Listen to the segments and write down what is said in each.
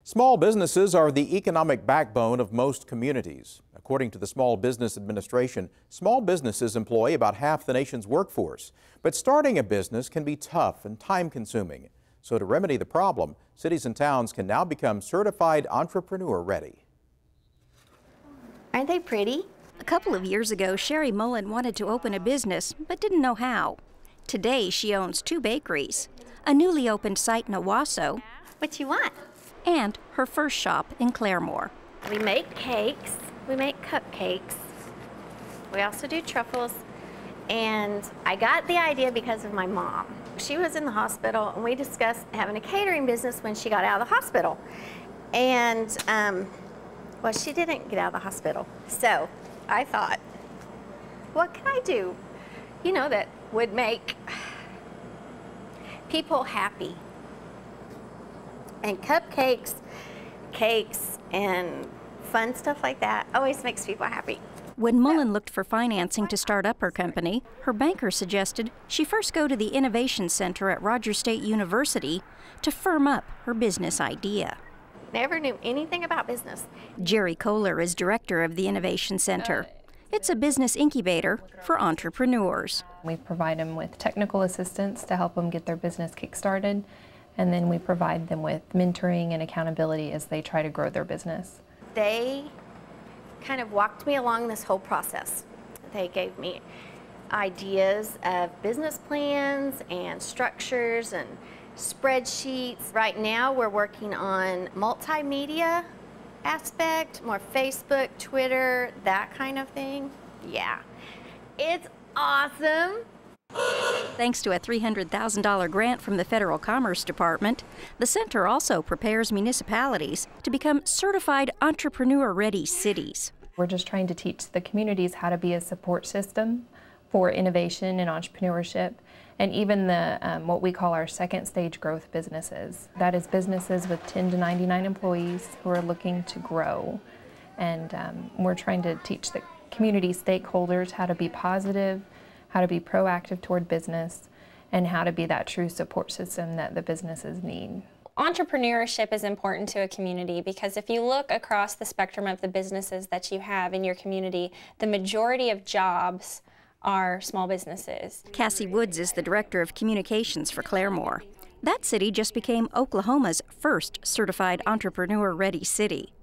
Small businesses are the economic backbone of most communities. According to the Small Business Administration, small businesses employ about half the nation's workforce. But starting a business can be tough and time-consuming. So to remedy the problem, cities and towns can now become certified entrepreneur ready. Aren't they pretty? A couple of years ago, Sherry Mullen wanted to open a business, but didn't know how. Today, she owns 2 bakeries, a newly opened site in Owasso, What you want? and her first shop in Claremore. We make cakes, we make cupcakes, we also do truffles, and I got the idea because of my mom. She was in the hospital and we discussed having a catering business when she got out of the hospital. And, well, she didn't get out of the hospital. So I thought, what can I do, you know, that would make people happy? And cupcakes, cakes, and fun stuff like that always makes people happy. When Mullen looked for financing to start up her company, her banker suggested she first go to the Innovation Center at Rogers State University to firm up her business idea. Never knew anything about business. Jerry Kohler is director of the Innovation Center. It's a business incubator for entrepreneurs. We provide them with technical assistance to help them get their business kick-started, and then we provide them with mentoring and accountability as they try to grow their business. They kind of walked me along this whole process. They gave me ideas of business plans and structures and spreadsheets. Right now we're working on multimedia aspect, more Facebook, Twitter, that kind of thing. Yeah, it's awesome. Thanks to a $300,000 grant from the Federal Commerce Department, the center also prepares municipalities to become certified entrepreneur-ready cities. We're just trying to teach the communities how to be a support system for innovation and entrepreneurship, and even the what we call our second stage growth businesses. That is businesses with 10 to 99 employees who are looking to grow. And we're trying to teach the community stakeholders how to be positive, how to be proactive toward business, and how to be that true support system that the businesses need. Entrepreneurship is important to a community because if you look across the spectrum of the businesses that you have in your community, the majority of jobs are small businesses. Cassie Woods is the director of communications for Claremore. That city just became Oklahoma's first certified entrepreneur-ready city.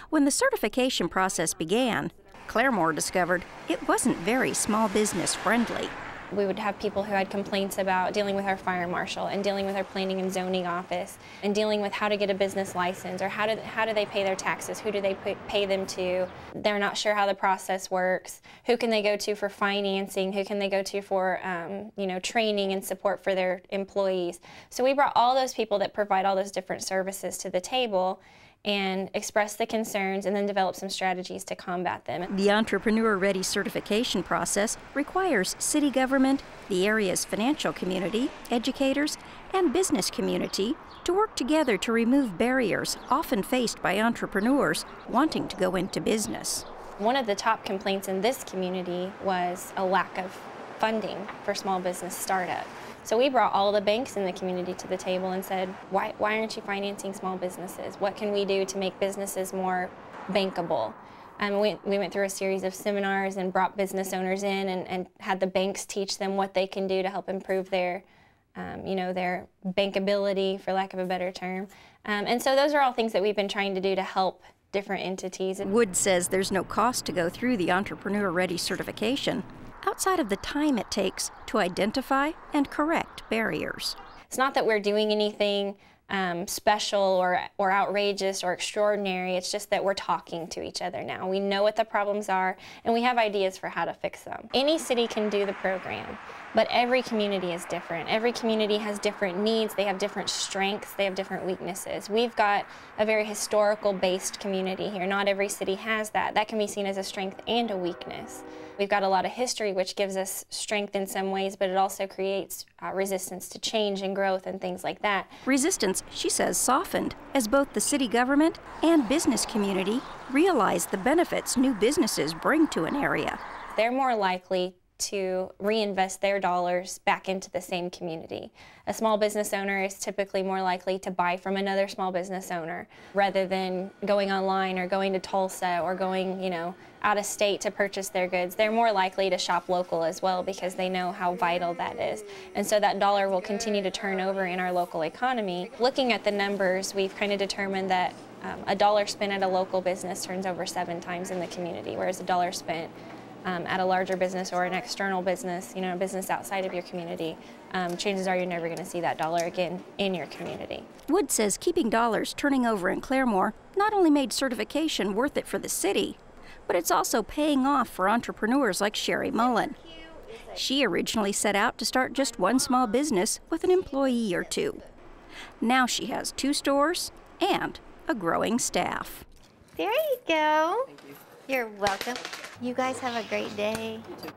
When the certification process began, Claremore discovered it wasn't very small business friendly. We would have people who had complaints about dealing with our fire marshal and dealing with our planning and zoning office and dealing with how to get a business license or how do they pay their taxes, who do they pay them to. They're not sure how the process works. Who can they go to for financing? Who can they go to for training and support for their employees? So we brought all those people that provide all those different services to the table and express the concerns and then develop some strategies to combat them. The Entrepreneur-Ready certification process requires city government, the area's financial community, educators, and business community to work together to remove barriers often faced by entrepreneurs wanting to go into business. One of the top complaints in this community was a lack of funding for small business startup. So we brought all the banks in the community to the table and said, why aren't you financing small businesses? What can we do to make businesses more bankable? We went through a series of seminars and brought business owners in and had the banks teach them what they can do to help improve their bankability, for lack of a better term. And so those are all things that we've been trying to do to help different entities. Wood says there's no cost to go through the Entrepreneur-Ready certification, outside of the time it takes to identify and correct barriers. It's not that we're doing anything special or outrageous or extraordinary. It's just that we're talking to each other now. We know what the problems are, and we have ideas for how to fix them. Any city can do the program, but every community is different. Every community has different needs. They have different strengths. They have different weaknesses. We've got a very historical-based community here. Not every city has that. That can be seen as a strength and a weakness. We've got a lot of history, which gives us strength in some ways, but it also creates resistance to change and growth and things like that. Resistance, she says, softened as both the city government and business community realize the benefits new businesses bring to an area. They're more likely to reinvest their dollars back into the same community. A small business owner is typically more likely to buy from another small business owner rather than going online or going to Tulsa or going, out of state to purchase their goods. They're more likely to shop local as well because they know how vital that is. And so that dollar will continue to turn over in our local economy. Looking at the numbers, we've kind of determined that a dollar spent at a local business turns over 7 times in the community, whereas a dollar spent at a larger business or an external business, a business outside of your community, chances are you're never going to see that dollar again in your community. Wood says keeping dollars turning over in Claremore not only made certification worth it for the city, but it's also paying off for entrepreneurs like Sherry Mullen. She originally set out to start just one small business with an employee or 2. Now she has 2 stores and a growing staff. There you go. Thank you. You're welcome. You guys have a great day. You too.